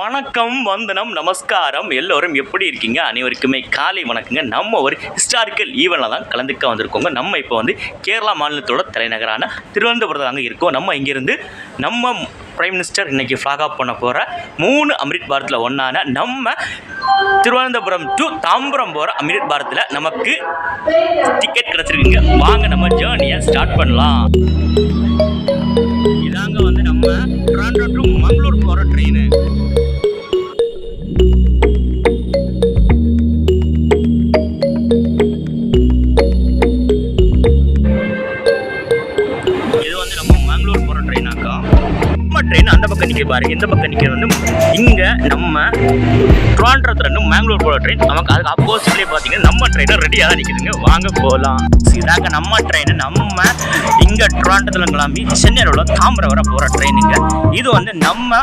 வணக்கம், வந்தனம், நமஸ்காரம். எல்லோரும் எப்படி இருக்கீங்க? அனைவருக்குமே காலை வணக்கங்க. நம்ம ஒரு ஹிஸ்டாரிக்கல் ஈவெண்ட்டில் தான் கலந்துக்க வந்திருக்கோங்க. நம்ம இப்போ வந்து கேரளா மாநிலத்தோட தலைநகரான திருவனந்தபுரத்தில் தாங்க இருக்கோம். நம்ம இங்கேருந்து நம்ம பிரைம் மினிஸ்டர் இன்றைக்கி ஃப்ளாக் ஆஃப் பண்ண போகிற 3 அமிர்த் பாரத்தில் ஒன்றான நம்ம திருவனந்தபுரம் டு தாம்பரம் போகிற அமிர்த் பாரத்தில் நமக்கு டிக்கெட் கிடச்சிருக்குங்க. வாங்க நம்ம ஜேர்னியை ஸ்டார்ட் பண்ணலாம். இதாங்க வந்து நம்ம ட்ராண்டோ டு மங்களூர் போகிற ட்ரெயின். இது வந்து நம்ம மங்களூர் போகிற ட்ரெயினாக்கா. நம்ம ட்ரெயின் அந்த பக்கம் நிற்க பாருங்க. இந்த பக்கம் நிற்கிறது வந்து இங்கே நம்ம ட்ராண்டோத்துலேருந்து மங்களூர் போகிற ட்ரெயின். நமக்கு அதுக்கு அப்போசிட்லேயே பார்த்தீங்கன்னா நம்ம ட்ரெயினை ரெடியாக தான் நிற்குதுங்க. வாங்க போகலாம். இதாங்க நம்ம ட்ரெயின். நம்ம இங்கே ட்ராண்டோத்தில் கிளம்பி சென்னையில் உள்ள தாம்பரம் வர போகிற ட்ரெயினுங்க. இது வந்து நம்ம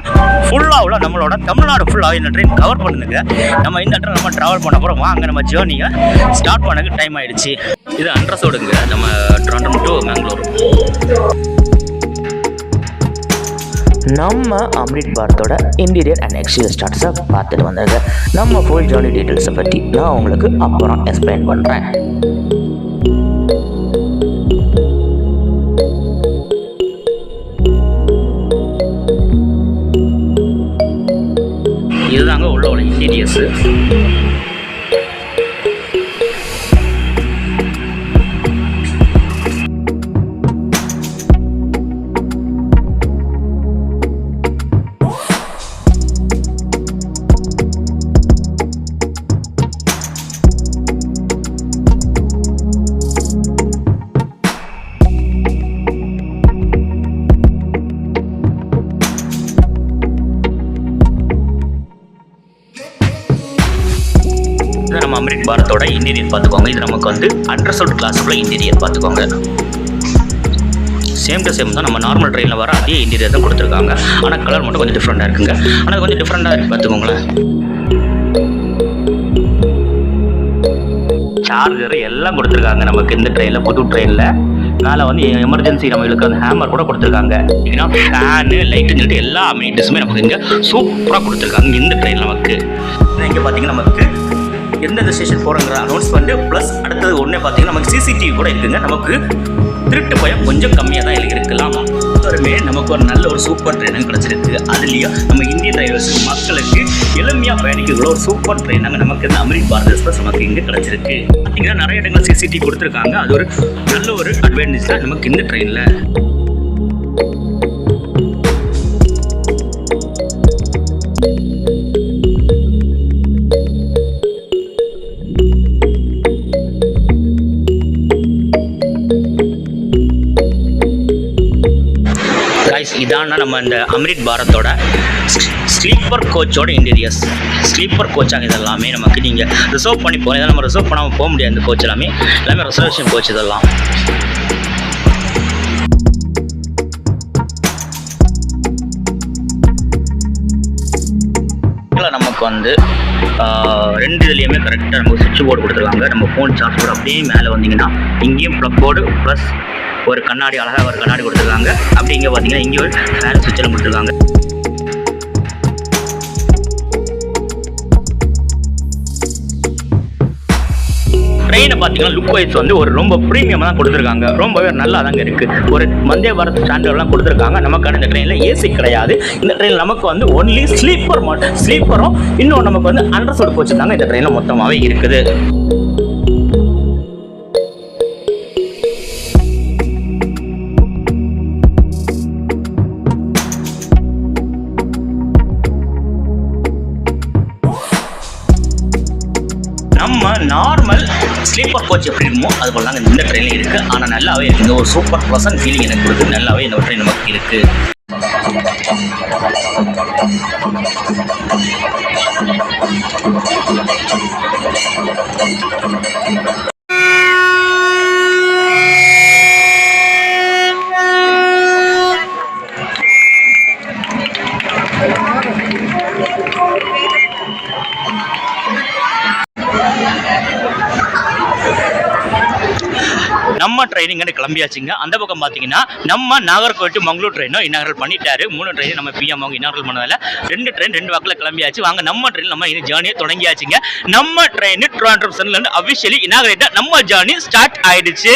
ஃபுல்லாக உள்ள நம்மளோட தமிழ்நாடு ஃபுல்லாக இந்த ட்ரெயின் கவர் பண்ணுதுங்க. நம்ம இந்த ட்ரெயின் நம்ம ட்ராவல் பண்ண போகிறோம். வாங்க நம்ம ஜேர்னியை ஸ்டார்ட் பண்ணக்கு டைம் ஆகிடுச்சு. இது அண்ட்ரஸோடுங்க நம்ம ட்ராண்டோ டு மங்களூர். நம்ம அமிர்த் பாரத்தோட இன்டீரியர் அண்ட் எக்ஸ்டீரியர் ஸ்டார்ட்ஸை பார்த்துட்டு வந்தாங்க. நம்ம ஃபுல் ஜேர்னி டீட்டெயில்ஸை பற்றி நான் உங்களுக்கு அப்புறம் எக்ஸ்பிளைன் பண்ணுறேன். இதுதாங்க உள்ள இன்டீரியர்ஸு. நம்ம அமிர்த் பாரத்தோட இன்டீரியர் பார்த்துக்கோங்க. இது நமக்கு வந்து அண்ட்ரஸோல்ட் கிளாஸுக்குள்ள இன்டீரியர் பார்த்துக்கோங்க. சேம் டு சேம் தான் நம்ம நார்மல் ட்ரெயினில் வர அதே இன்டீரியர் தான் கொடுத்துருக்காங்க. ஆனால் கலர் மட்டும் கொஞ்சம் டிஃப்ரெண்ட்டாக இருக்குங்க. ஆனால் கொஞ்சம் டிஃப்ரெண்ட்டாக இருக்குது பார்த்துக்கோங்களேன். சார்ஜர் எல்லாம் கொடுத்துருக்காங்க நமக்கு இந்த ட்ரெயினில். புது ட்ரெயினில் மேலே வந்து எமர்ஜென்சி நம்மளுக்கு அந்த ஹேமர் கூட கொடுத்துருக்காங்க. ஏன்னா ஃபேனு லைட்டுன்னு சொல்லிட்டு எல்லா அமினிட்டிஸுமே நமக்கு இங்கே சூப்பராக கொடுத்துருக்காங்க இந்த ட்ரெயின். நமக்கு இங்கே பார்த்தீங்கன்னா நமக்கு எந்தெந்த ஸ்டேஷன் போகிறோங்கிற அனௌன்ஸ்மெண்ட்டு ப்ளஸ் அடுத்தது ஒன்றே பார்த்தீங்கன்னா நமக்கு சிசிடிவி கூட இருக்குதுங்க. நமக்கு திருட்டு பயம் கொஞ்சம் கம்மியாக தான் இருக்கலாம். எல்லாருமே நமக்கு ஒரு நல்ல ஒரு சூப்பர் ட்ரெயினாக கிடச்சிருக்கு. அதுலேயும் நம்ம இந்தியன் டிரைவர்ஸ் மக்களுக்கு எளிமையாக பயணிக்கக்கூடிய ஒரு சூப்பர் ட்ரெயினாக நமக்கு இந்த அமிர்த் பாரத் எக்ஸ்பிரஸ் நமக்கு இங்கே கிடச்சிருக்கு. பார்த்தீங்கன்னா நிறைய இடங்கள் சிசிடிவி கொடுத்துருக்காங்க. அது ஒரு நல்ல ஒரு அட்வான்டேஜ் தான் நமக்கு இந்த ட்ரெயினில். இதான நம்ம இந்த அமிர்த் பாரத்தோட ஸ்லீப்பர் கோச்சோட இன்டீரியர்ஸ். ஸ்லீப்பர் கோச்சாக இதெல்லாமே நமக்கு நீங்கள் ரிசர்வ் பண்ணி போகணும். இதெல்லாம் நம்ம ரிசர்வ் பண்ணாமல் போக முடியாது. இந்த கோச் எல்லாமே ரிசர்வேஷன் கோச் இதெல்லாம். நமக்கு வந்து 2 இதுலேயுமே கரெக்டாக நமக்கு சுவிட்ச் போர்டு கொடுத்துருக்காங்க. நம்ம ஃபோன் சார்ஜ் போர்டு அப்படியே மேலே வந்தீங்கன்னா இங்கேயும் ப்ளக் போர்டு ப்ளஸ் ஒரு கண்ணாடி, அழகாக ஒரு கண்ணாடி கொடுத்துருக்காங்க. அப்படி இங்கே பார்த்தீங்கன்னா இங்கே ஒரு ஃபேன் சுவிட்செல்லாம் கொடுத்துருக்காங்க. ட்ரெயினை பார்த்தீங்கன்னா லுக் வைஸ் வந்து ஒரு ரொம்ப ப்ரீமியமாக தான் கொடுத்துருக்காங்க. ரொம்பவே நல்லா தாங்க இருக்குது. ஒரு வந்தே பாரத் ஸ்டாண்டர்ட்லாம் கொடுத்துருக்காங்க. நமக்கான இந்த ட்ரெயினில் ஏசி கிடையாது. இந்த ட்ரெயினில் நமக்கு வந்து ஒன்லி ஸ்லீப்பரும் இன்னும் நமக்கு வந்து அண்டர்சோல்ட் கோச் தாங்க இந்த ட்ரெயினில் மொத்தமாகவே இருக்குது. நம்ம நார்மல் ஸ்லீப்பர் கோச் எப்படி இருக்குமோ அது போல தாங்க இந்த ட்ரெயினில் இருக்குது. ஆனால் நல்லாவே இருக்குது. ஒரு சூப்பர் ப்ளசன்ட் ஃபீலிங் எனக்கு கொடுத்து நல்லாவே இந்த ட்ரெயின் நமக்கு இருக்குது. நம்ம ட்ரெயின் இங்கே கிளம்பியாச்சுங்க. அந்த பக்கம் பார்த்தீங்கன்னா நம்ம நாகர்கோவில் டு மங்களூர் ட்ரெயினும் இன்னாகரல் பண்ணிட்டாரு. 3 ட்ரெயின் நம்ம பிஎம் அவங்க இன்னாகரல் பண்ணதால 2 ட்ரெயின் 2 வாக்கில் கிளம்பியாச்சு. வாங்க நம்ம ட்ரெயின் நம்ம இனி ஜேர்னியை தொடங்கியாச்சுங்க. நம்ம ட்ரெயின் ட்ரிவாண்ட்ரம் சென்ட்ரல் அபிஷியலி இன்னாகரேட்டா நம்ம ஜேர்னி ஸ்டார்ட் ஆயிடுச்சு.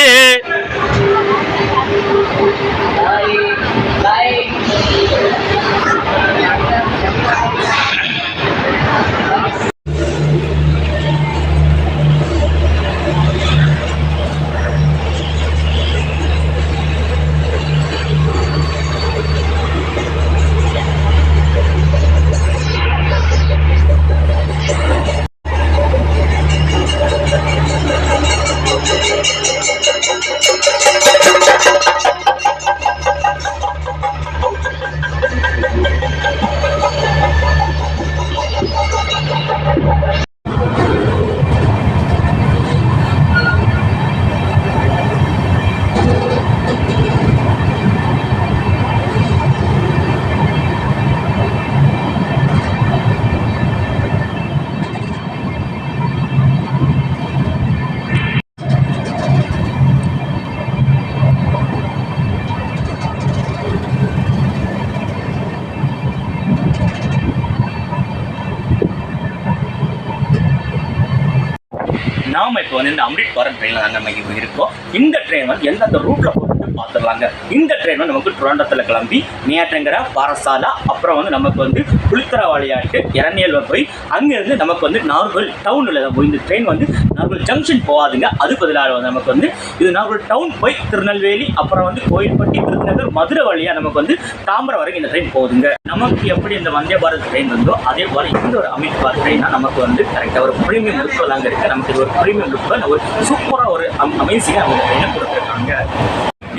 நாம இப்போ வந்து இந்த அம்ரிட்சர் ட்ரெயினில் தாங்க நம்ம இருக்கோம். இந்த ட்ரெயின் வந்து எந்தெந்த ரூட்ல போட்டு பார்த்துடலாங்க. இந்த ட்ரெயின் வந்து நமக்கு ட்ரிவாண்ட்ரத்தில் கிளம்பி நேற்றங்கிற பாரசாலா, அப்புறம் வந்து நமக்கு வந்து குளித்தரவாளியாட்டு இரணியல் போய் அங்கேருந்து நமக்கு வந்து நாகர்கோவில் டவுனில் தான் போய் இந்த ட்ரெயின் வந்து நாகர்கோவில் ஜங்ஷன் போகாதுங்க. அது பதிலாக வந்து நமக்கு வந்து இது நாகர்கோவில் டவுன் போய் திருநெல்வேலி, அப்புறம் வந்து கோயில்பட்டி, விருதுநகர், மதுரை வழியாக நமக்கு வந்து தாம்பரம் வரைக்கும் இந்த ட்ரெயின் போகுதுங்க. நமக்கு எப்படி இந்த வந்தே பாரத் ட்ரெயின் வந்தோ அதே போல் இந்த ஒரு அமிர்த் ட்ரெயினா நமக்கு வந்து கரெக்டாக ஒரு ப்ரீமியம் லுக்கில் தாங்க இருக்குது. நமக்கு இது ஒரு ப்ரீமியம் லுக்கில் ஒரு சூப்பராக ஒரு அமேசிங்காக அவங்க ட்ரெயினை கொடுத்துருக்காங்க.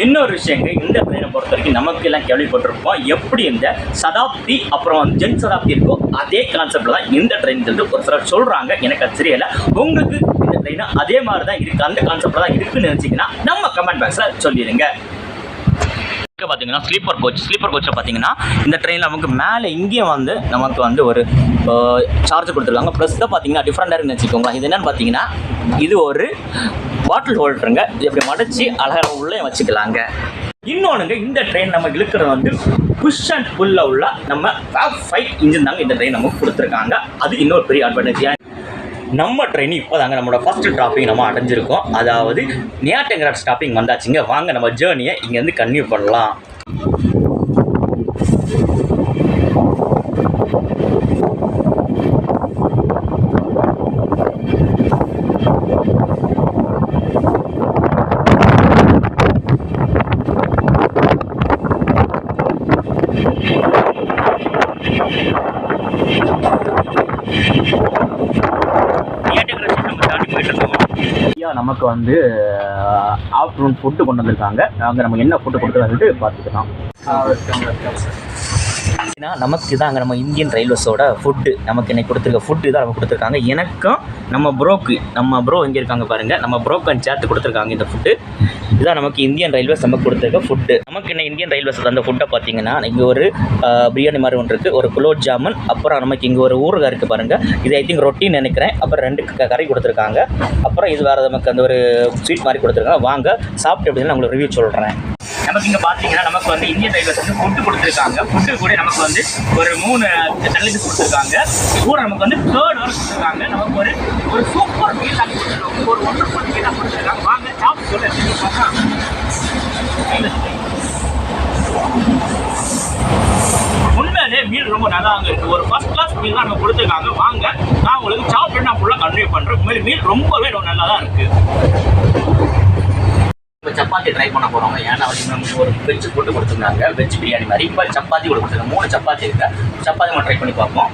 இன்னொரு விஷயங்க, இந்த ட்ரெயினை பொறுத்த வரைக்கும் நமக்கு எல்லாம் கேள்விப்பட்டிருப்போம். எப்படி இந்த சதாப்தி அப்புறம் வந்து ஜன் சதாப்தி இருக்கோ அதே கான்செப்ட்ல தான் இந்த ட்ரெயின் வந்து ஒரு சிலர் சொல்றாங்க. எனக்கு அது தெரியல. உங்களுக்கு இந்த ட்ரெயின் அதே மாதிரி தான் இருக்கு, அந்த கான்செப்ட்ல தான் இருக்குன்னு நினைச்சீங்கன்னா நம்ம கமெண்ட் பாக்ஸ்ல சொல்லிடுங்க. பார்த்தீங்கன்னா ஸ்லீப்பர் கோச்சில் பார்த்தீங்கன்னா இந்த ட்ரெயினில் நமக்கு மேலே இங்கேயும் வந்து நமக்கு வந்து ஒரு சார்ஜ் கொடுத்துருக்காங்க. ப்ளஸ் தான் பார்த்தீங்கன்னா டிஃப்ரெண்டாக இருக்குன்னு வச்சுக்கோங்களேன். இது என்னென்னு பார்த்தீங்கன்னா இது ஒரு பாட்டில் ஹோல்டருங்க. இது எப்படி மடிச்சு அழகாக உள்ளே வச்சுக்கலாங்க. இன்னொன்றுங்க, இந்த ட்ரெயின் நம்ம இழுக்கிறது வந்து புஷ் அண்ட் புல்ல உள்ள நம்ம 5 இன்ஜின் தாங்க இந்த ட்ரெயின் நமக்கு கொடுத்துருக்காங்க. அது இன்னொரு பெரிய அட்வான்டேஜ். நம்ம ட்ரெயின் இப்போ தாங்க நம்மளோட ஃபர்ஸ்ட் ஸ்டாப்பிங் நம்ம அடைஞ்சிருக்கோம். அதாவது நியாட்டங்கராட் ஸ்டாப்பிங் வந்தாச்சுங்க. வாங்க நம்ம ஜேர்னியை இங்கேருந்து கன்டினியூ பண்ணலாம். நமக்கு வந்து ஆஃப்டர்நூன் ஃபுட்டு கொண்டு வந்திருக்காங்க. அங்கே நம்ம என்ன ஃபுட்டு கொடுத்துருக்காங்க பார்த்துக்கலாம். நமக்கு இதாங்க நம்ம இந்தியன் ரயில்வேஸோட ஃபுட்டு நமக்கு இன்னைக்கு கொடுத்துருக்க ஃபுட்டு தான் நம்ம கொடுத்துருக்காங்க. எனக்கும் நம்ம ப்ரோ இங்கே இருக்காங்க பாருங்கள், நம்ம ப்ரோக்கன் சேர்த்து கொடுத்துருக்காங்க இந்த ஃபுட்டு. இதான் நமக்கு இந்தியன் ரயில்வேஸ் நமக்கு கொடுத்துருக்க ஃபுட்டு. நமக்கு என்ன இந்தியன் ரயில்வேஸ் அந்த ஃபுட்டை பார்த்தீங்கன்னா இங்கே ஒரு பிரியாணி மாதிரி ஒன்று இருக்குது, ஒரு குலோப் ஜாமுன், அப்புறம் நமக்கு இங்கே ஒரு ஊறுகாய் இருக்குது பாருங்கள். இது ஐ திங்க் ரொட்டின்னு நினைக்கிறேன். அப்புறம் 2 கறி கொடுத்துருக்காங்க. அப்புறம் இது வேறு நமக்கு அந்த ஒரு ஸ்வீட் மாதிரி கொடுத்துருக்காங்க. வாங்க சாப்பிட்டு அப்படின்னு நான் உங்களுக்கு ரிவ்யூ சொல்கிறேன். நமக்கு இங்கே பார்த்தீங்கன்னா நமக்கு வந்து இந்தியன் ரயில்வேஸ் வந்து ஃபுட்டு கொடுத்துருக்காங்க. ஃபுட்டு கூட நமக்கு வந்து ஒரு 3 சைடிஷ் கொடுத்துருக்காங்க. கூட நமக்கு வந்து தேர்ட் வரை கொடுத்துருக்காங்க. நமக்கு ஒரு சூப்பர் மீல் ஆகி கொடுத்துருக்காங்க. ஒரு ஒண்டர்ஃபுல் மீலாக கொடுத்துருக்காங்க. வாங்க சாப்பிட்டு சொல்ல. உண்மையிலே மீல் ரொம்ப நல்லா இருக்குது. ஒரு ஃபர்ஸ்ட் கிளாஸ் மீல் தான் நம்ம கொடுத்துருக்காங்க. வாங்க நான் உங்களுக்கு சாப்பிட்டு நான் ஃபுல்லாக கன்டினியூ பண்ணுறேன். உண்மையிலே மீல் ரொம்பவே நல்லா தான் இருக்குது. இப்போ சப்பாத்தி ட்ரை பண்ண போகிறோம். ஏன்னா வந்து நமக்கு ஒரு வெஜ் போட்டு கொடுத்துருந்தாங்க, வெஜ் பிரியாணி மாதிரி. இப்போ சப்பாத்தி கூட கொடுத்துருக்காங்க. 3 சப்பாத்தி இருக்கு. சப்பாத்தி நம்ம ட்ரை பண்ணி பார்ப்போம்.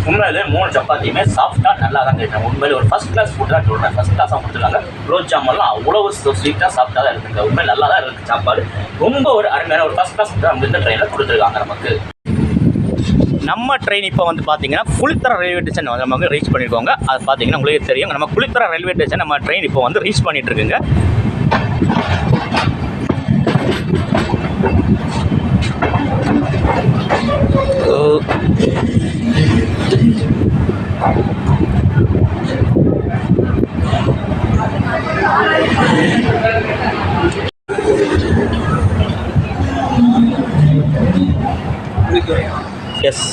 உண்மையிலே 3 சப்பாத்தியுமே சாஃப்டாக நல்லா தான் கேட்டேன். உண்மையிலே ஒரு ஃபர்ஸ்ட் கிளாஸ் ஃபுட் தான் சொல்கிறேன். ஃபர்ஸ்ட் கிளாஸாக கொடுத்துருக்காங்க. குலோப் ஜாமெல்லாம் அவ்வளோ ஸ்வீட்டாக சாஃப்டாக தான் இருக்குங்க. உண்மையிலே நல்லா தான் இருக்குது சாப்பாடு. ரொம்ப ஒரு அருமையான ஒரு ஃபர்ஸ்ட் கிளாஸ் ஃபுட் நம்ம இந்த ட்ரெயினில் கொடுத்துருக்காங்க நமக்கு. நம்ம ட்ரெயின் இப்போ வந்து பார்த்தீங்கன்னா குளித்தர ரயில்வே ஸ்டேஷன் வந்து நம்ம ரீச் பண்ணியிருக்கோங்க. அது பார்த்தீங்கன்னா உங்களுக்கு தெரியும். நம்ம குளித்தர ரயில்வே ஸ்டேஷன் நம்ம ட்ரெயின் இப்போ வந்து ரீச் பண்ணிட்டு இருக்குங்க. எஸ்.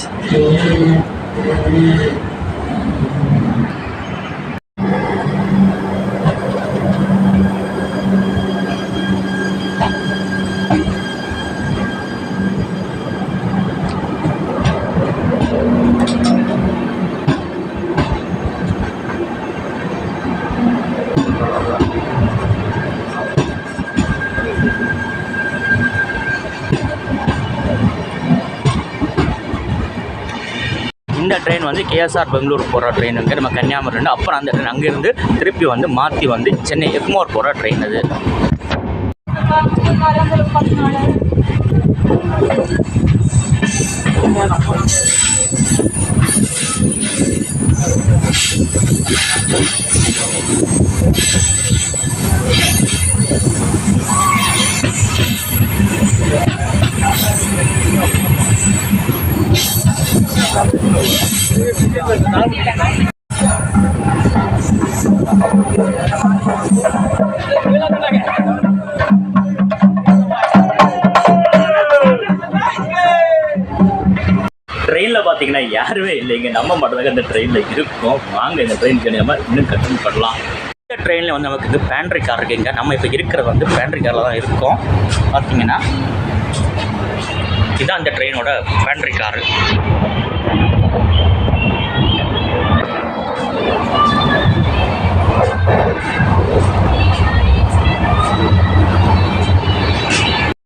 இந்த ட்ரெயின் வந்து கேஎஸ்ஆர் பெங்களூர் போகிற ட்ரெயினுங்க. நம்ம கன்னியாகுமரிலேருந்து அப்புறம் அந்த ட்ரெயின் அங்கேருந்து திருப்பி வந்து மாற்றி வந்து சென்னை எக்மோர் போகிற ட்ரெயின் அது. ட்ரெயினில் பார்த்தீங்கன்னா யாருமே இல்லைங்க, நம்ம மட்டும்தாங்க இந்த ட்ரெயினில் இருக்கோம். வாங்க இந்த ட்ரெயின் நம்ம இன்னும் கன்டினியூ பண்ணலாம். இந்த ட்ரெயினில் வந்து நமக்கு இது பேண்ட்ரி கார் இருக்குங்க. நம்ம இப்போ இருக்கிறது வந்து பேண்ட்ரி காரில் தான் இருக்கோம். பார்த்தீங்கன்னா இதுதான் அந்த ட்ரெயினோட பேண்ட்ரி காரு.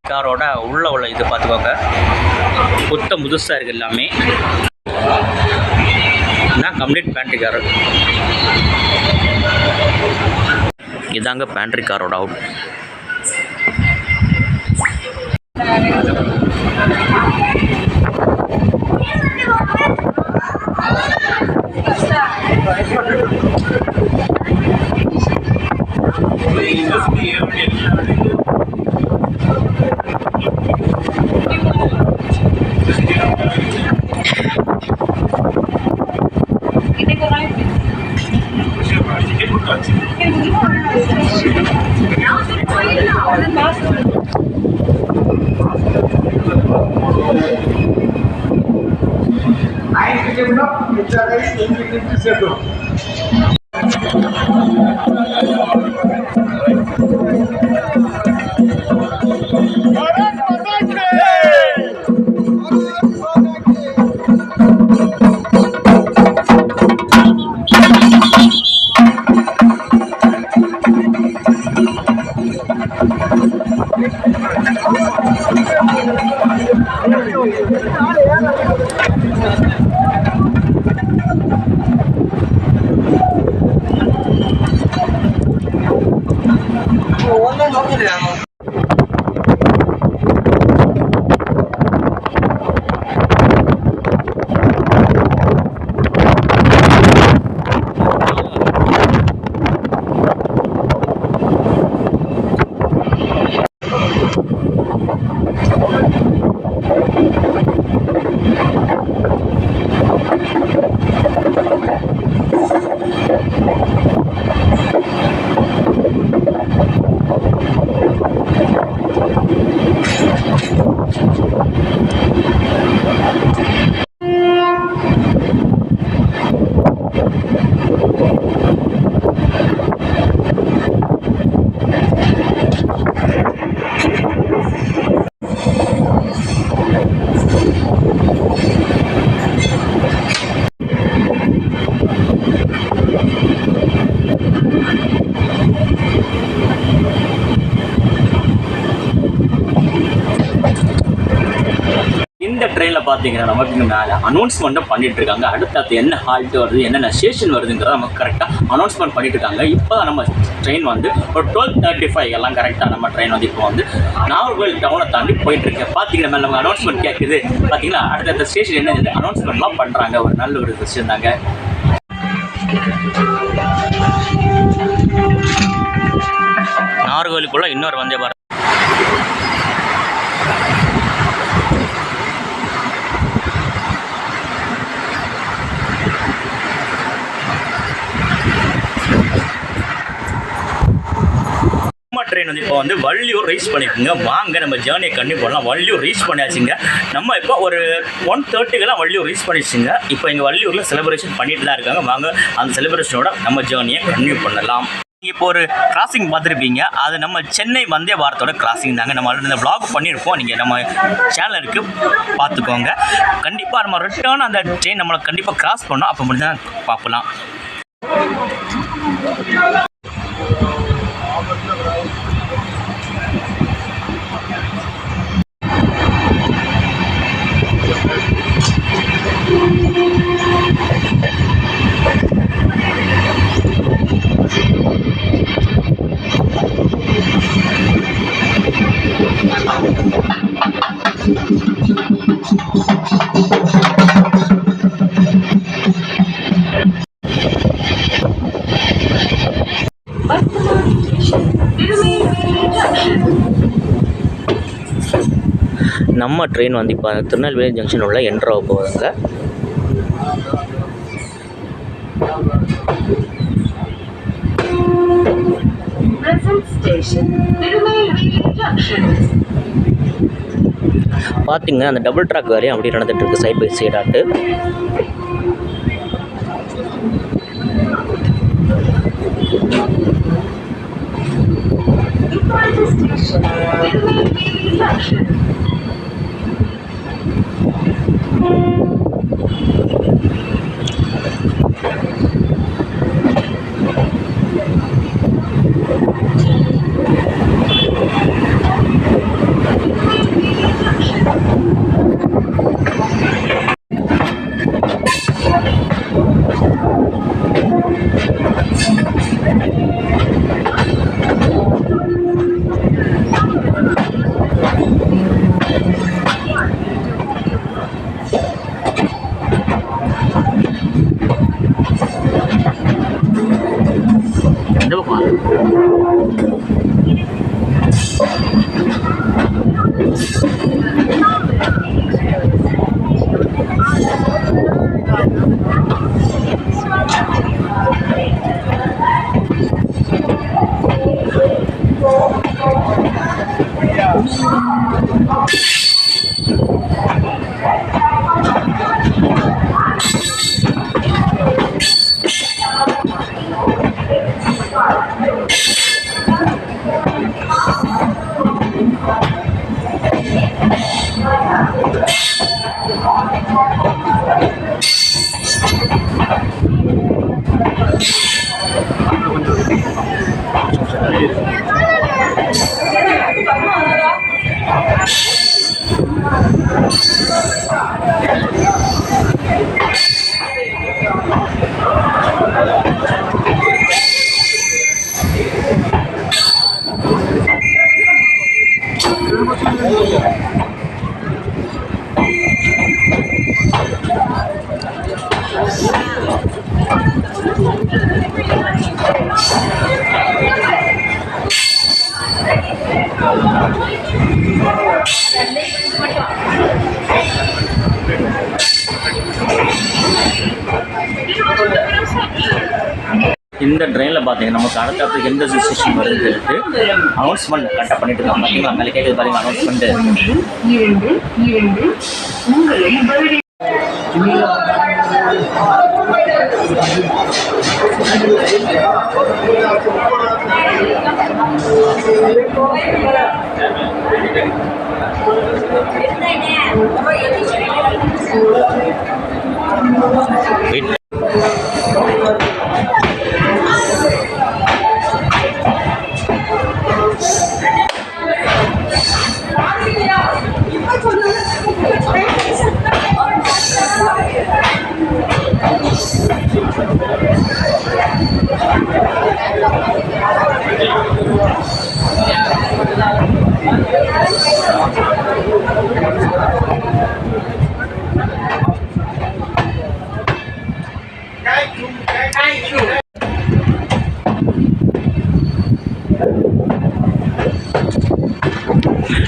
காரோட உள்ள இது பார்த்துக்கோங்க, புத்தம் புதுசாக இருக்குது எல்லாமே. நான் கம்ப்ளீட் பேண்ட்ரி காரு. இதாங்க பேண்ட்ரி காரோட அவுட். இந்த ட்ரெயினில் பார்த்தீங்கன்னா நமக்கு இங்கே மேலே அனௌன்ஸ்மெண்ட்டும் பண்ணிட்டு இருக்காங்க. அடுத்தது என்ன ஹால்ட் வருது, என்னென்ன ஸ்டேஷன் வருதுங்கிறத நமக்கு கரெக்டாக அனௌன்ஸ்மெண்ட் பண்ணிட்டு இருக்காங்க. இப்போ நம்ம ட்ரெயின் வந்து ஒரு 12:35 எல்லாம் கரெக்டாக நம்ம ட்ரெயின் வந்து இப்போ வந்து நாகர்கோவில் டவுனை தாண்டி போயிட்டு இருக்கு. பார்த்தீங்கன்னா மேலே நம்ம அனௌன்ஸ்மெண்ட் கேட்குது. பார்த்தீங்கன்னா அடுத்த ஸ்டேஷன் என்ன அனௌன்ஸ்மெண்ட்லாம் பண்ணுறாங்க. ஒரு நல்ல ஒரு விஷயம் தாங்க. நாகர்கோவிலுக்குள்ள இன்னொரு வந்தே பாரத். ட்ரெயின் வந்து இப்போ வந்து வள்ளியூர் ரீச் பண்ணியிருக்குங்க. வாங்க நம்ம ஜேர்னியை கண்டிப்பாக போடலாம். வள்ளியூர் ரீச் பண்ணியாச்சுங்க. நம்ம இப்போ ஒரு 1:30க்கெல்லாம் வள்ளியூர் ரீச் பண்ணிடுச்சுங்க. இப்போ இங்கே வள்ளியூரில் செலிப்ரேஷன் பண்ணிட்டு தான் இருக்காங்க. வாங்க அந்த செலிப்ரேஷனோட நம்ம ஜேர்னியை கண்டினியூ பண்ணலாம். இப்போ ஒரு கிராசிங் பார்த்துருப்பீங்க. அது நம்ம சென்னை வந்தே பாரத்தோட கிராசிங் தாங்க. நம்ம இந்த vlog பண்ணியிருப்போம். நீங்கள் நம்ம சேனலுக்கு பார்த்துக்கோங்க. கண்டிப்பாக நம்ம ரிட்டர்ன் அந்த ட்ரெயின் நம்மளை கண்டிப்பாக கிராஸ் பண்ணோம். அப்போ மட்டும் தான் பார்க்கலாம். நம்ம ட்ரெயின் வந்து இப்போ திருநெல்வேலி ஜங்ஷன் உள்ள என்ட்ரு ஆக போகுதுங்க. பார்த்தீங்கன்னா அந்த டபுள் ட்ராக் வேலையும் அப்படி நடந்துட்டு இருக்கு சைட் பை சைடாட்டு. இந்த ட்ரெயினில் பார்த்தீங்கன்னா நமக்கு அடுத்த எந்த ஸ்டேஷன் வருது அனௌன்ஸ்மெண்ட் கரெக்டாக பண்ணிட்டு இருக்கோம். பார்த்தீங்களா மேலே கேட்குது பாருங்க அனௌன்ஸ்மெண்ட்டு.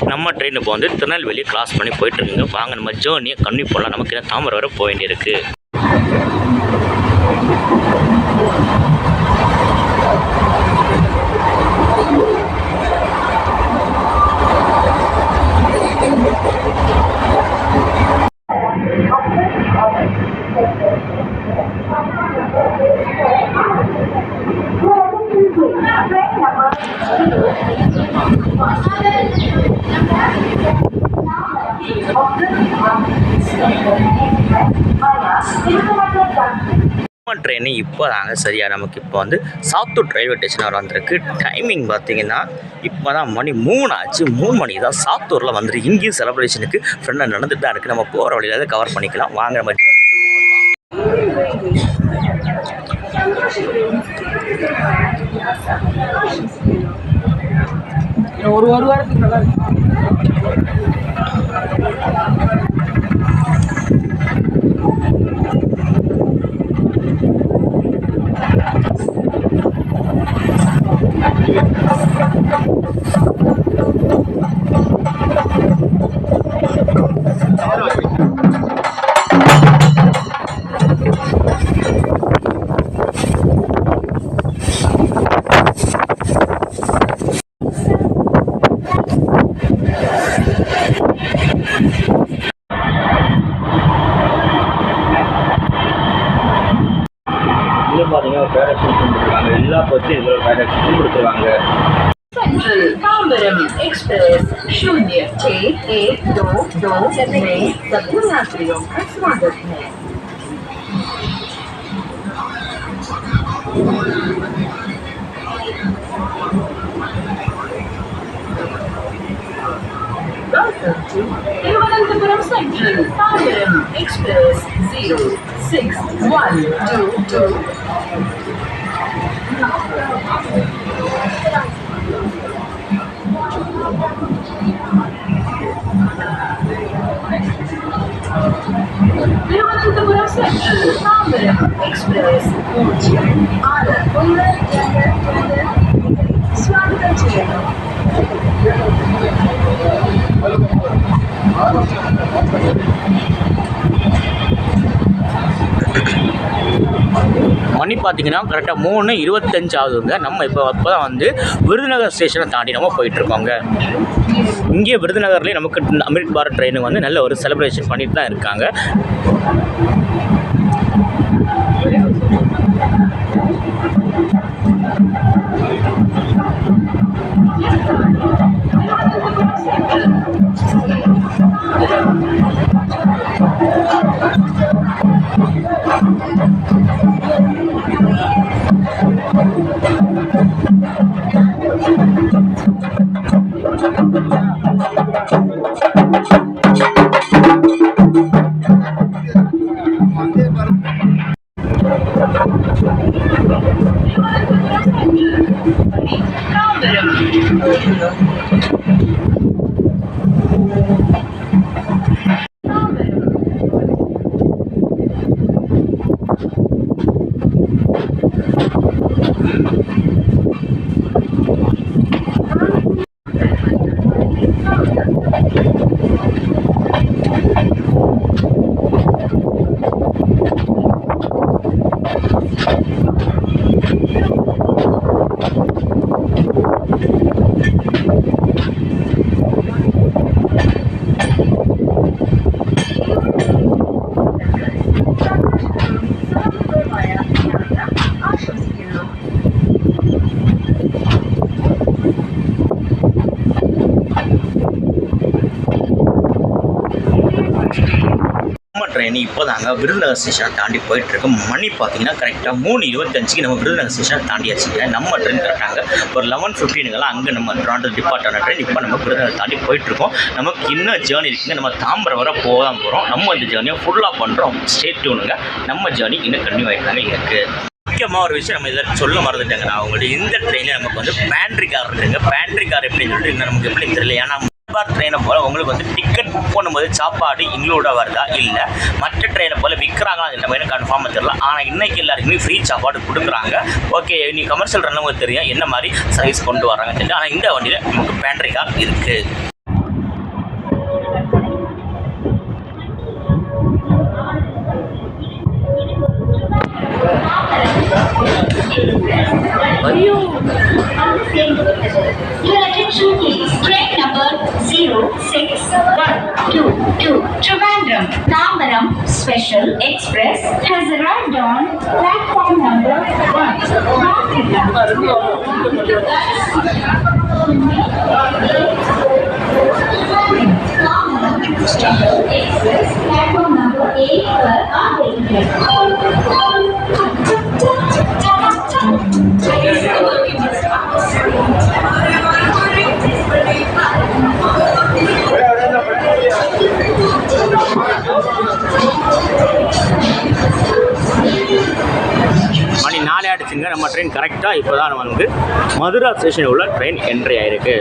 நம்ம ட்ரெயின் இப்போ வந்து திருநெல்வேலி கிராஸ் பண்ணி போயிட்டு இருக்குங்க. வாங்க நம்ம ஜேர்னியை கண்டினியூ பண்ணலாம். நமக்கு என்ன தாமரை வர போக வேண்டியிருக்கு. ட்ரெயின் இப்போ தாங்க சரியாக நமக்கு இப்போ வந்து சாத்தூர் ரயில்வே ஸ்டேஷன் வந்திருக்கு. டைமிங் பார்த்தீங்கன்னா இப்போ தான் மணி 3 ஆச்சு. 3 மணிக்கு தான் சாத்தூரில் வந்துருக்கு. இங்கேயும் செலிப்ரேஷனுக்கு ஃப்ரெண்டாக நடந்துட்டு தான் இருக்குது. நம்ம போகிற வழியில் அதை கவர் பண்ணிக்கலாம். வாங்க நம்ம ஒரு வாரத்துக்கு நல்லா இருக்கு. எல்லா பஸ்ஸும் இதில் பேரக்ஷன் கொடுத்துருவாங்க. Central Tambaram Express 0612 में सभी यात्रियों का स्वागत है. Welcome to Thiruvananthapuram Central Tambaram Express 06122. Thiruvananthapuram Central Tambaram Express स्वागत ചെയ്യുന്നു. மணி பார்த்தீங்கன்னா கரெக்டாக 3:25 ஆகுதுங்க. நம்ம இப்போ தான் வந்து விருதுநகர் ஸ்டேஷனை தாண்டி நம்ம போயிட்டுருக்கோங்க. இங்கே விருதுநகர்லேயே நமக்கு அமிர்த் பாரத் ட்ரெயினுக்கு வந்து நல்ல ஒரு செலிப்ரேஷன் பண்ணிட்டு தான் இருக்காங்க. ட்ரெயின் இப்போ தாங்க விருதுநகர் ஸ்டேஷனை தாண்டி போயிட்டுருக்கு. மணி பார்த்தீங்கன்னா கரெக்டாக 3:25க்கு நம்ம விருதுநகர் ஸ்டேஷனை தாண்டி வச்சுங்க. நம்ம ட்ரெயின் கரெக்டாங்க ஒரு 11:15ங்கெல்லாம் அங்கே நம்ம ட்ராண்டல் டிபார்ட் ஆன ட்ரெயின் இப்போ நம்ம விருதுநகர் தாண்டி போயிட்டுருக்கோம். நமக்கு இன்னும் ஜேர்னி இருக்குங்க. நம்ம தாம்பரம் வர போக தான் போகிறோம். நம்ம இந்த ஜேர்னியை ஃபுல்லாக பண்ணுறோம். ஸ்டே டியூனுங்க. நம்ம ஜேர்னி இன்னும் கண்டினியூ ஆகிட்டாங்க இருக்குது. முக்கியமாக ஒரு விஷயம் நம்ம இதில் சொல்ல மறந்துட்டாங்க. நான் அவங்கள்ட்ட இந்த ட்ரெயினில் நமக்கு வந்து பேண்ட்ரி கார் இருக்குங்க. பேண்ட்ரி கார் எப்படின்னு சொல்லிட்டு இன்னும் நமக்கு எப்படி தெரியல. ஏன்னா ட்ரெயினை போல் உங்களுக்கு வந்து டிக்கெட் புக் பண்ணும்போது சாப்பாடு இன்க்ளூடாக வருதா இல்லை மற்ற ட்ரெயினை போல் விற்கிறாங்களா அந்த மாதிரி கன்ஃபார்மாக தெரியல. ஆனால் இன்றைக்கி எல்லாருக்குமே ஃப்ரீ சாப்பாடு கொடுக்குறாங்க. ஓகே, நீ கமர்ஷியல் ரன் உங்களுக்கு தெரியும் என்ன மாதிரி சர்வீஸ் கொண்டு வராங்கன்னு தெரியும். ஆனால் இந்த வண்டியில் நமக்கு பேண்ட்ரி கார் இருக்குது. Your attention please. Train number 0612 to Trivandrum Tambaram Special Express has arrived on platform number 1. Express platform number 8 पर आ गई है। மணி 4 ஆயிடுச்சுங்க. நம்ம ட்ரெயின் கரெக்டாக இப்போ தான் வந்து மதுரா ஸ்டேஷனில் உள்ள ட்ரெயின் என்ட்ரி ஆயிருக்கு.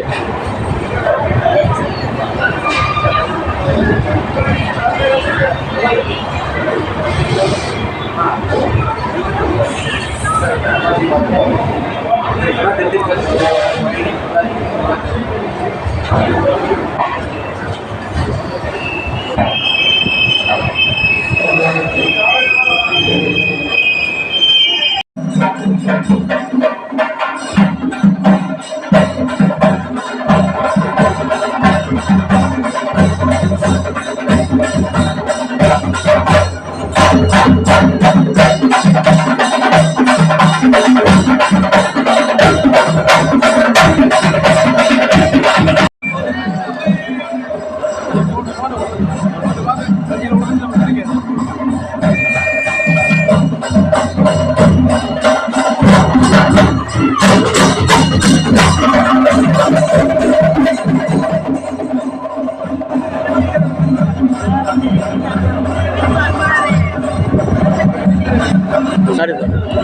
சரி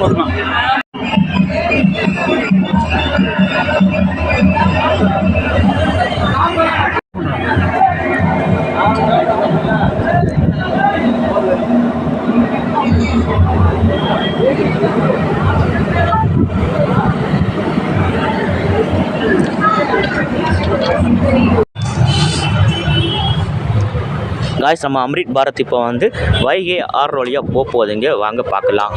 போதுமா? காய்ஸ், நம்ம அம்ரித் பாரத் இப்போ வந்து வைகை ஆறு வழியாக போகுதுங்க. வாங்க பார்க்கலாம்.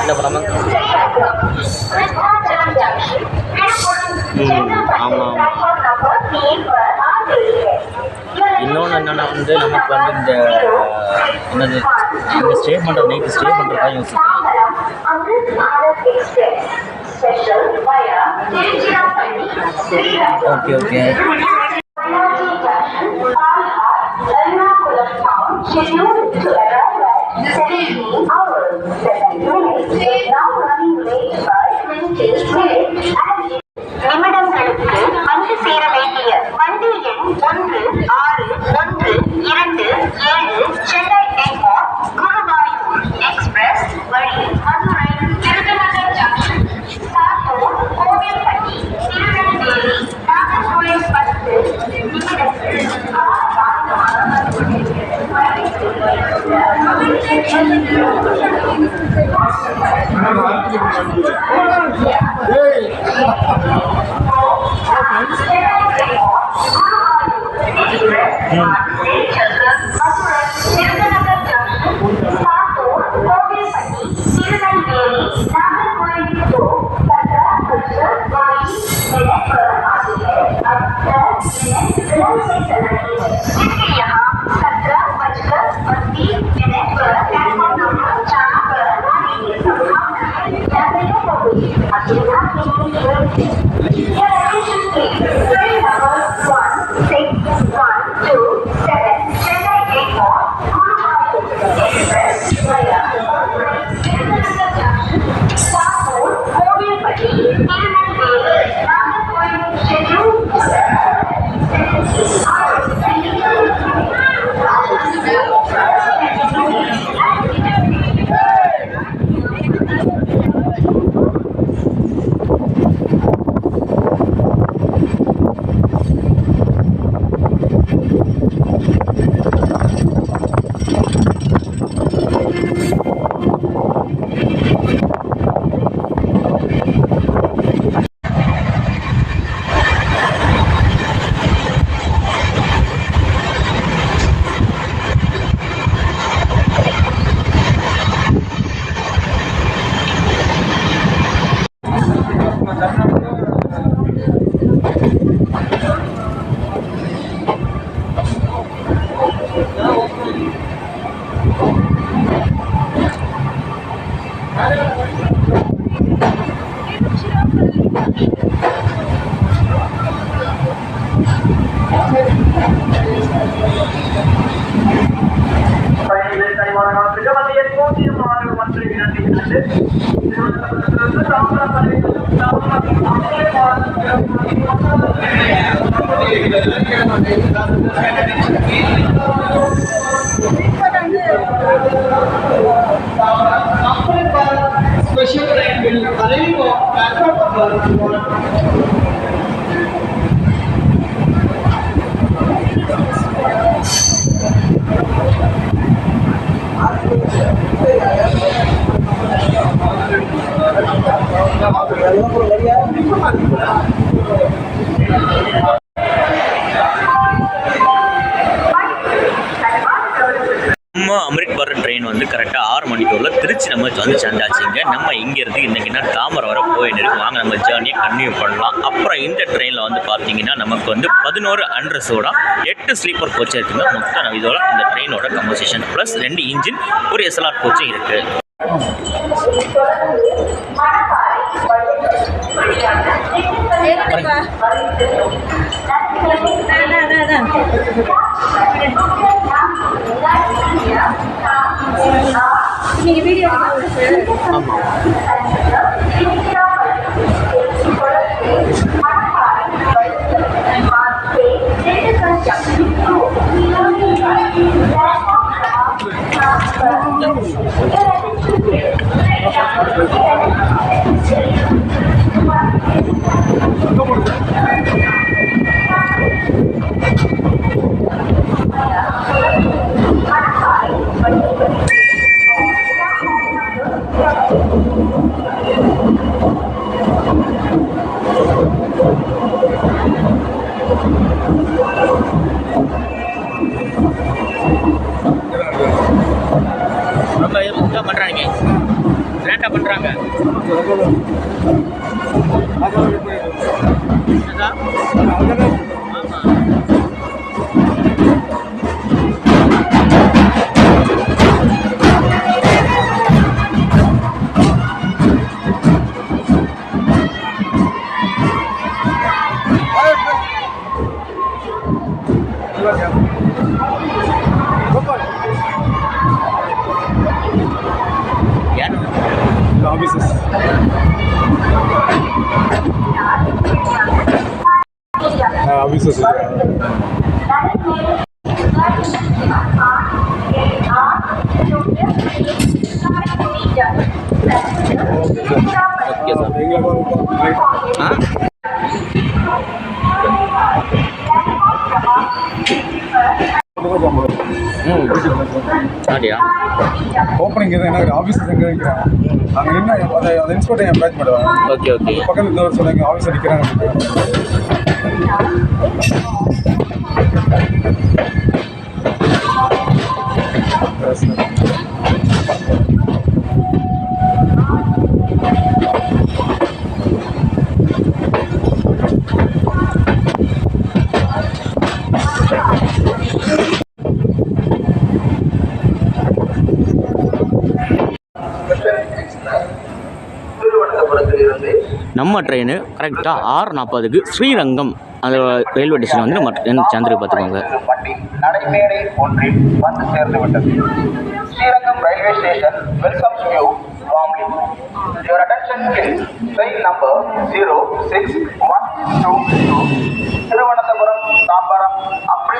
இல்லை படமா ஆமாம். இன்னொன்று என்னென்னா வந்து நமக்கு வந்து இந்த என்னது இங்கே ஸ்டே பண்ணுற நைட்டு ஸ்டே பண்ணுறதா யோசிக்கிறேன். Okay okay scheduled to arrive at 17 hours. The unit is now running late by 20 minutes and நிமிடங்களுக்கு வந்து சேர வேண்டிய வண்டி எண் 1612 சென்னை எக்மோர் குருவாயூர் எக்ஸ்பிரஸ் வழி மதுரை விருதுநகர் ஜங்ஷன் சாத்தூர் கோவில்பட்டி திருநெல்வேலி நாகர்கோவில் 10 நிமிடங்கள் Special train will arrive on platform நம்ம அமிர்த் பாரத் ட்ரெயின் வந்து கரெக்டாக 6 மணிக்குள்ள திருச்சி நம்ம வந்து சேர்ந்தாச்சுங்க. நம்ம இங்கேருந்து இன்றைக்கினா தாமரை வர போயின்னு இருக்கு. வாங்க நம்ம ஜேர்னியை கன்டினியூ பண்ணலாம். அப்புறம் இந்த ட்ரெயினில் வந்து பார்த்தீங்கன்னா நமக்கு வந்து 11 அண்ட்ரஸோட 8 ஸ்லீப்பர் கோச் இருக்குங்க. மொத்தம் இதோட இந்த ட்ரெயினோட கம்போசிஷன் ப்ளஸ் 2 இன்ஜின் ஒரு எஸ்எல்ஆர் கோச்சும் இருக்குது. நீங்க வீடியோ ரொம்ப பண்ணுறாங்க. ஏன்டா பண்ணுறாங்க Offices. Offices. அப்படியா ஓப்பனிங் என்ன ஆஃபீஸஸ் எங்கே இருக்கிறாங்க அங்கே என்ன அதை இன்ஸ்பெக்டர் என் பேட்ச் பண்ணுவாங்க ஓகே ஓகே பக்கத்தில் இந்த ஒரு சொன்னாங்க ஆஃபீஸர் நிற்கிறாங்க நம்ம ட்ரெயின் கரெக்டாக 6:40க்கு ஸ்ரீரங்கம் அந்த ரயில்வே ஸ்டேஷன் வந்து நம்ம ட்ரெயின் சேர்ந்துருக்கு பார்த்துக்கோங்க. வண்டி நடைமேடை ஒன்றில் வந்து சேர்ந்து விட்டது. Srirangam railway station welcomes you warmly. Your attention please. Train number 06122 Thiruvananthapuram Tambaram அப்படி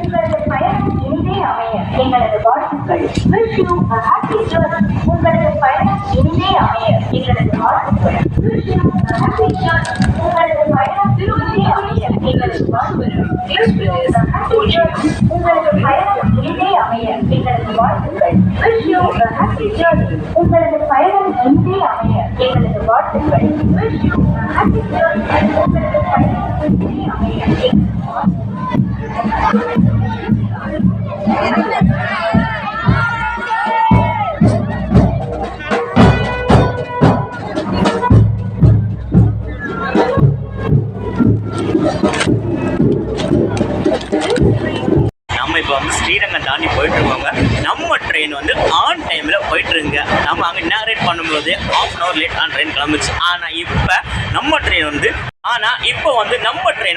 உங்களது பயணம் இனிதே அமைய எங்களது வாழ்த்துக்கள். Wish you a happy journey. உங்களது பயணம் இனிதே அமைய எங்களது வாழ்த்துக்கள். Wish you a happy journey. உங்களது பயணம் இனிதே அமைய எங்களது வாழ்த்துக்கள். Wish you a happy journey. உங்களது பயணம் இனிதே அமைய எங்களது வாழ்த்துக்கள். Wish you a happy journey. உங்களது பயணம் இனிதே அமைய எங்களது வாழ்த்துக்கள். Wish you a happy journey. உங்களது பயணம் இனிதே அமைய எங்களது நம்ம இப்போ வந்து ஸ்ரீரங்கம் தாண்டி போயிட்டு இருக்கோங்க. நம்ம ட்ரெயின் வந்து ஆன் டைமில் போயிட்டு இருங்க. நம்ம அங்கே நேரேட் பண்ணும்போது ½ hour லேட் ஆன் ட்ரெயின் கிளம்பிச்சு. ஆனால் இப்போ நம்ம ட்ரெயின்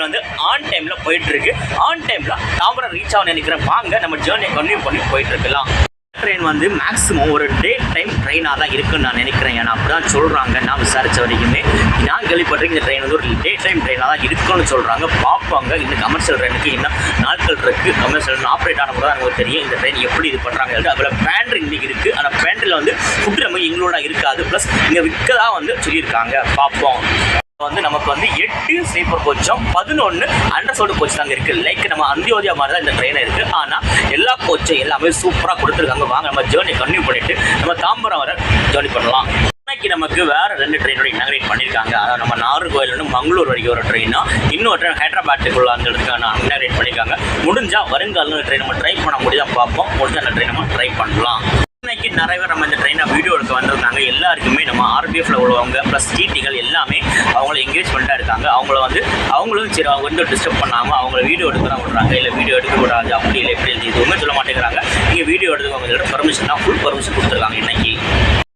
வந்து ஆன் டைமில் போயிட்டு இருக்கு. ஆன் டைமில் தாம்பரம் ரீச் ஆக நினைக்கிறேன். வாங்க நம்ம ஜேர்னியை கன்டினியூ பண்ணி போயிட்டு இருக்கலாம். ட்ரெயின் வந்து மேக்ஸிமம் ஒரு டே டைம் ட்ரெயினாக தான் இருக்குன்னு நான் நினைக்கிறேன். ஏன்னா அப்படி தான் சொல்கிறாங்க. நான் விசாரித்த வரைக்குமே நான் கேள்விப்பட்டிருக்கேன் இந்த ட்ரெயின் வந்து ஒரு டே டைம் ட்ரெயினாக தான் இருக்குன்னு சொல்கிறாங்க. பார்ப்பாங்க இன்னும் கமர்ஷியல் ட்ரெயினுக்கு இன்னும் நாட்கள் இருக்குது. கமர்ஷியல் ஆப்ரேட் ஆன கூட நமக்கு தெரியும் இந்த ட்ரெயின் எப்படி இது பண்ணுறாங்க. அதில் பேண்ட்ரி இன்றைக்கி இருக்குது. அந்த பேண்ட்ரியில் வந்து ஃபுட்டு நம்ம எங்களோட இருக்காது. ப்ளஸ் இங்கே விற்கதான் வந்து சொல்லியிருக்காங்க. பார்ப்போம். வந்து நமக்கு வந்து 8 ஸ்லீப்பர் கோச்சும் 11 அண்டர்சோல்டு கோச் தாங்க இருக்குது. லைக் நம்ம அந்தியோதயா மாதிரி தான் இந்த ட்ரெயினில் இருக்குது. ஆனால் எல்லா கோச்சும் எல்லாமே சூப்பராக கொடுத்துருக்காங்க. வாங்க நம்ம ஜேர்னி கன்டினியூ பண்ணிவிட்டு நம்ம தாம்பரம் வர ஜேர்னி பண்ணலாம். இன்னைக்கு நமக்கு வேறு 2 ட்ரெயினோட இனாகிரேட் பண்ணியிருக்காங்க. அதாவது நம்ம நாகர்கோயிலேருந்து மங்களூர் வரைக்கும் ஒரு ட்ரெயினா, இன்னொரு ட்ரெயின் ஹைதராபாத்துக்குள்ள அந்த இடத்துக்கு இனாகிரேட் பண்ணியிருக்காங்க. முடிஞ்சால் வருங்கால ட்ரெயின் நம்ம ட்ரை பண்ண முடியாத பார்ப்போம். முடிஞ்சால் அந்த ட்ரெயின் நம்ம ட்ரை பண்ணலாம். இன்னைக்கு நிறைய பேர் நம்ம இந்த ட்ரெயினை வீடியோ எடுக்க வந்திருந்தாங்க. எல்லாருக்குமே நம்ம ஆர்பிஎஃப்ல உள்ளவங்க ப்ளஸ் டிடிகள் எல்லாமே அவங்கள என்கேஜ்மெண்ட்டாக இருக்காங்க. அவங்களும் சரி அவங்க வந்து டிஸ்டர்ப் பண்ணாமல் அவங்கள வீடியோ எடுக்க விடுறாங்க. இல்லை வீடியோ எடுக்கக்கூடாது அப்படி இல்லை எப்படி இல்லை எதுவுமே சொல்ல மாட்டேங்கிறாங்க. நீங்கள் வீடியோ எடுத்துக்கவங்க பர்மிஷன் தான் ஃபுல் பர்மிஷன் கொடுத்துருக்காங்க. இன்னைக்கு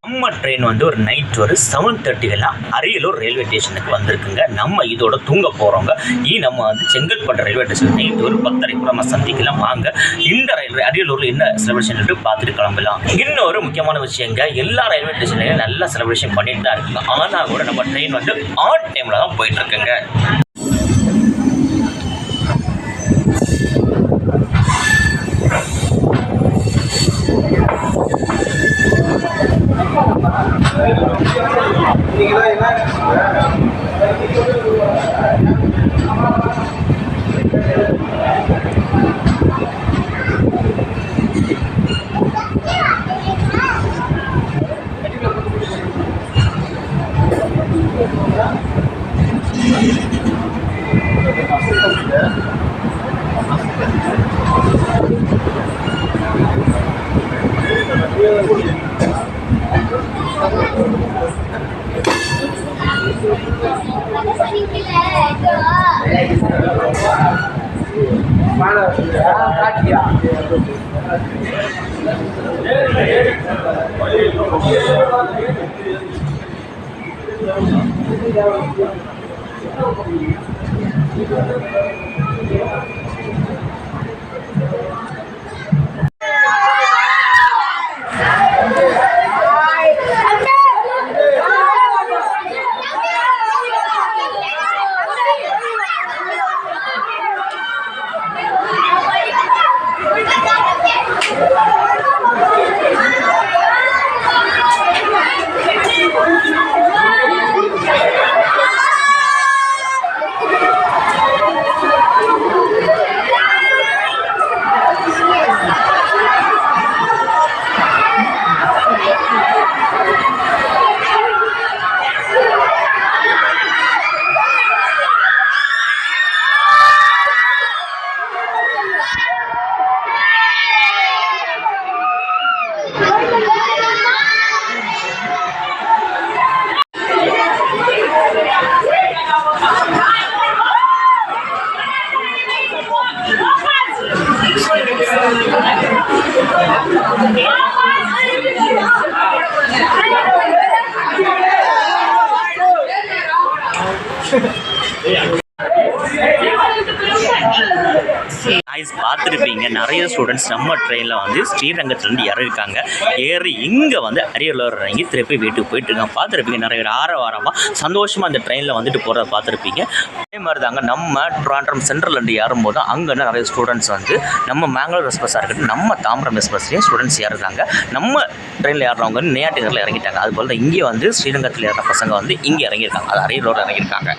நம்ம ட்ரெயின் வந்து ஒரு நைட் ஒரு 7:30 அரியலூர் ரயில்வே ஸ்டேஷனுக்கு வந்திருக்குங்க. நம்ம இதோட தூங்க போகிறோங்க. நம்ம வந்து செங்கல்பட்டு ரயில்வே ஸ்டேஷன் நைட் ஒரு 10:30 நம்ம சந்திக்கலாம். வாங்க இந்த ரயில்வே அரியலூரில் என்ன செலிப்ரேஷன் பார்த்துட்டு கிளம்பலாம். இன்னொரு முக்கியமான விஷயங்க, எல்லா ரயில்வே ஸ்டேஷன்லையும் நல்லா செலிப்ரேஷன் பண்ணிட்டு தான் இருக்குங்க. ஆனால் கூட நம்ம ட்ரெயின் வந்து ஆன் டைமில் தான் போயிட்டு இருக்குங்க. guys பார்த்துருப்பீங்க நிறைய ஸ்டூடெண்ட்ஸ் நம்ம ட்ரெயினில் வந்து ஸ்ரீரங்கத்துலேருந்து இறங்கிருக்காங்க. ஏறி இங்கே வந்து அரியலூர் இறங்கி திருப்பி வீட்டுக்கு போயிட்டு இருக்காங்க. பார்த்துருப்பீங்க நிறைய பேர் ஆரவாரமாக சந்தோஷமாக அந்த ட்ரெயினில் வந்துட்டு போகிறத பார்த்துருப்பீங்க. அதே மாதிரி தாங்க நம்ம ட்ரிவாண்ட்ரம் சென்ட்ரல்லேருந்து ஏறும்போது அங்கே நிறைய ஸ்டூடெண்ட்ஸ் வந்து நம்ம மேங்களூர் எக்ஸ்பிரஸாக இருக்கட்டும் நம்ம தாம்பரம் எக்ஸ்பிரஸ்லேயும் ஸ்டூடெண்ட்ஸ் ஏறுறாங்க. நம்ம ட்ரெயினில் ஏறுறவங்க நேட்டிகரில் இறங்கிட்டாங்க. அதுபோல் தான் இங்கே வந்து ஸ்ரீரங்கத்தில் ஏறுற பசங்க வந்து இங்கே இறங்கியிருக்காங்க. அது அரியலூர் இறங்கியிருக்காங்க.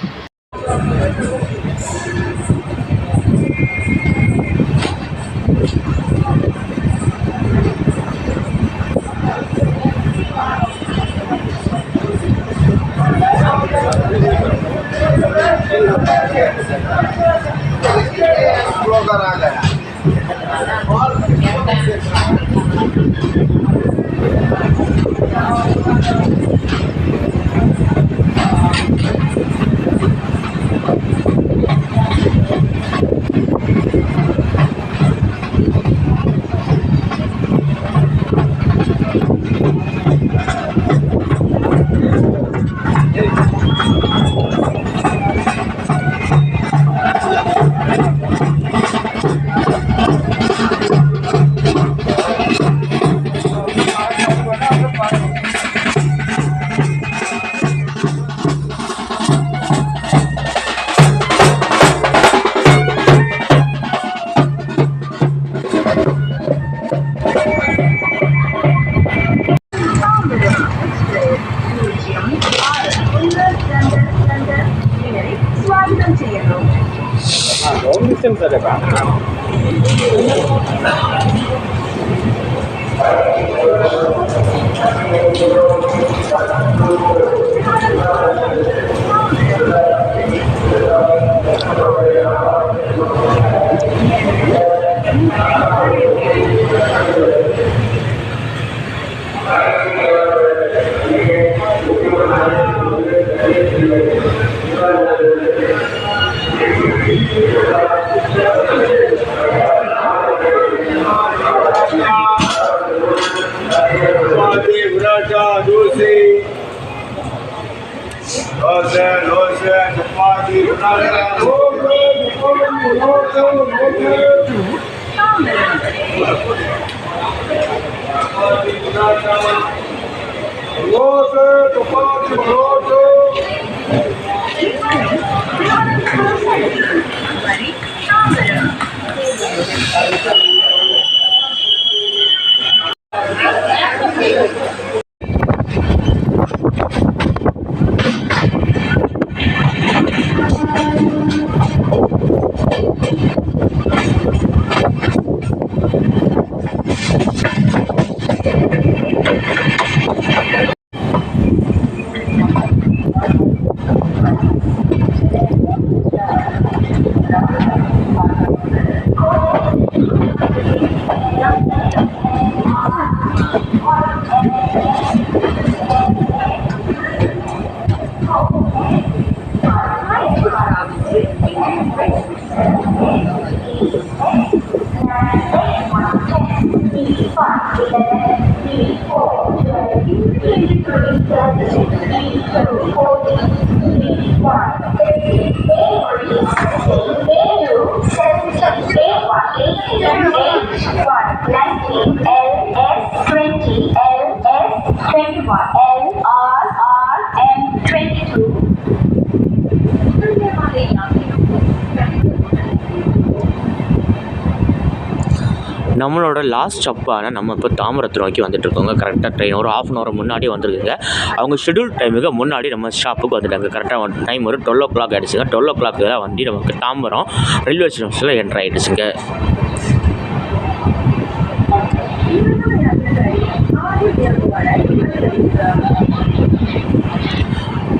நம்மளோட லாஸ்ட் ஸ்டாப்பான நம்ம இப்போ தாம்பரத்தை நோக்கி வந்துட்டுருக்கோங்க. கரெக்டாக ட்ரெயின் ஒரு ½ hour முன்னாடியே வந்துருக்குங்க. அவங்க ஷெடியூல் டைமுக்கு முன்னாடி நம்ம ஸ்டாப்புக்கு வந்துட்டாங்க. கரெக்டாக டைம் ஒரு 12 o'clock ஆகிடுச்சுங்க. 12 o'clock தான் வண்டி நமக்கு தாம்பரம் ரயில்வே ஸ்டேஷனில் என்ட்ரு ஆகிடுச்சுங்க.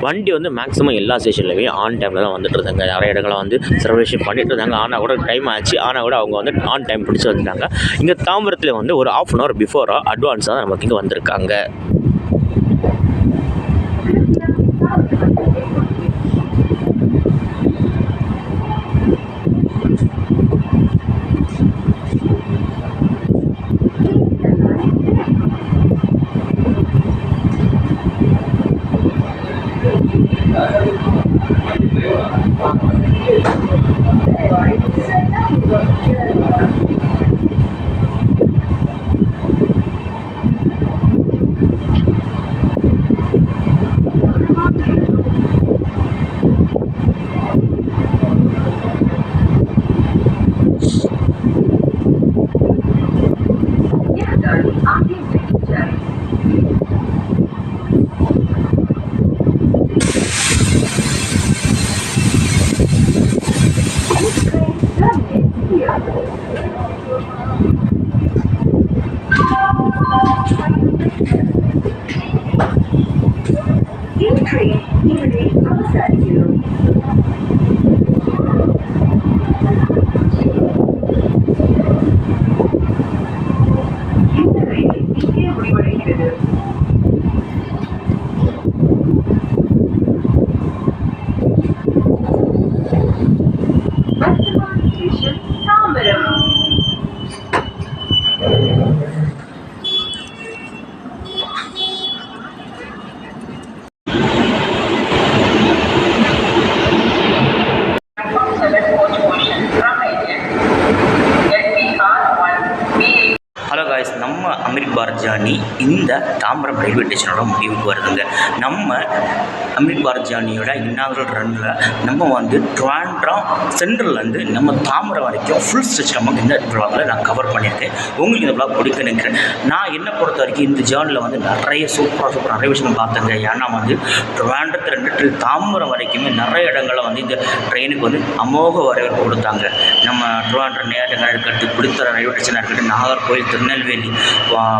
வண்டி வந்து மேக்ஸிமம் எல்லா ஸ்டேஷன்லையுமே ஆன் டைமில் தான் வந்துட்டு இருந்தாங்க. நிறைய இடங்களை வந்து ரிசர்வேஷன் பண்ணிட்டு இருந்தாங்க. ஆனால் கூட டைம் ஆச்சு. ஆனால் கூட அவங்க வந்து ஆன் டைம் பிடிச்சி வந்துட்டாங்க. இங்கே தாம்பரத்தில் வந்து ஒரு ½ hour பிஃபோராக அட்வான்ஸாக தான் நமக்கு இங்கே வந்திருக்காங்க. ஹலோ காய்ஸ், நம்ம அமிர்த் பாரத் ஜர்னி இந்த தாம்பரம் ரயில்வே ஸ்டேஷனோட முடிவுக்கு வருதுங்க. நம்ம அமிர்த் பாரத் ஜர்னியோட இன்னாகரல் ரன்னில் நம்ம வந்து ட்ரிவாண்ட்ரம் சென்ட்ரல்லேருந்து நம்ம தாம்பரம் வரைக்கும் ஃபுல் ஸ்ட்ரெச் நமக்கு இந்த வ்ளாகில் நான் கவர் பண்ணியிருக்கேன். உங்களுக்கு இந்த வ்ளாக் பிடிக்க நினைக்கிறேன். நான் என்ன பொறுத்த வரைக்கும் இந்த ஜேர்னியில் வந்து நிறைய சூப்பராக நிறைய விஷயம் பார்த்தேங்க. ஏன்னா வந்து ட்ரிவாண்ட்ரத்துலேருந்து தாம்பரம் வரைக்குமே நிறைய இடங்களில் வந்து இந்த ட்ரெயினுக்கு வந்து அமோக வரவேற்பு கொடுத்தாங்க. நம்ம ட்ரிவாண்ட்ரம் நேரங்கள் இருக்கட்டும், குடித்தர ரயில்வே ஸ்டேஷனாக இருக்கட்டும், நாகர்கோவில், திருநெல்வேலி,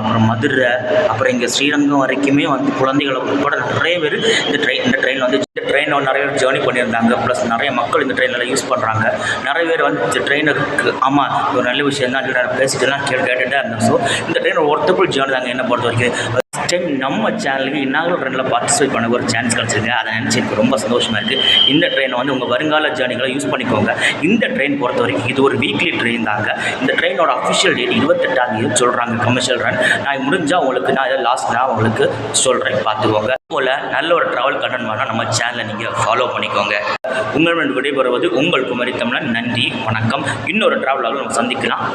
அப்புறம் மதுரை, அப்புறம் இங்கே ஸ்ரீரங்கம் வரைக்குமே வந்து குழந்தைகளை உட்பட நிறைய பேர் இந்த ட்ரெயினில் வந்து ட்ரெயினில் நிறைய பேர் ஜேர்னி பண்ணியிருந்தாங்க. ப்ளஸ் நிறைய மக்கள் இந்த ட்ரெயினில் யூஸ் பண்ணுறாங்க. நிறைய பேர் வந்து இந்த ட்ரெயினுக்கு ஆமாம் ஒரு நல்ல விஷயம் தான் பேசிட்டுலாம் கேட்டுகிட்டே இருந்தேன். ஸோ இந்த ட்ரெயின் ஒர்த்தபுள் ஜேர்னி தாங்க என்ன பொறுத்த வரைக்கும். டைம் நம்ம சேனலுக்கு இன்னாகரல் ரன்னில் பார்ட்டிசிபேட் பண்ண ஒரு சான்ஸ் கிடச்சிருக்கு. அதை நினச்சி எனக்கு ரொம்ப சந்தோஷமாக இருக்குது. இந்த ட்ரெயினை வந்து உங்கள் வருங்கால ஜேர்னிகளை யூஸ் பண்ணிக்கோங்க. இந்த ட்ரெயின் பொறுத்த வரைக்கும் இது ஒரு வீக்லி ட்ரெயின் தாங்க. இந்த ட்ரெயினோட அஃபிஷியல் டேட் 28 சொல்கிறாங்க கமர்ஷியல் ரன். நான் முடிஞ்சால் உங்களுக்கு நான் இதை லாஸ்ட்டாக உங்களுக்கு சொல்கிறேன், பார்த்துக்கோங்க. போல் நல்ல ஒரு ட்ராவல் கண்டென்ட் பண்ணால் நம்ம சேனலை நீங்கள் ஃபாலோ பண்ணிக்கோங்க. உங்களிடம் விடைபெறுவது உங்கள் குமரி தமிழன். நன்றி, வணக்கம். இன்னொரு ட்ராவலாக நம்ம சந்திக்கலாம்.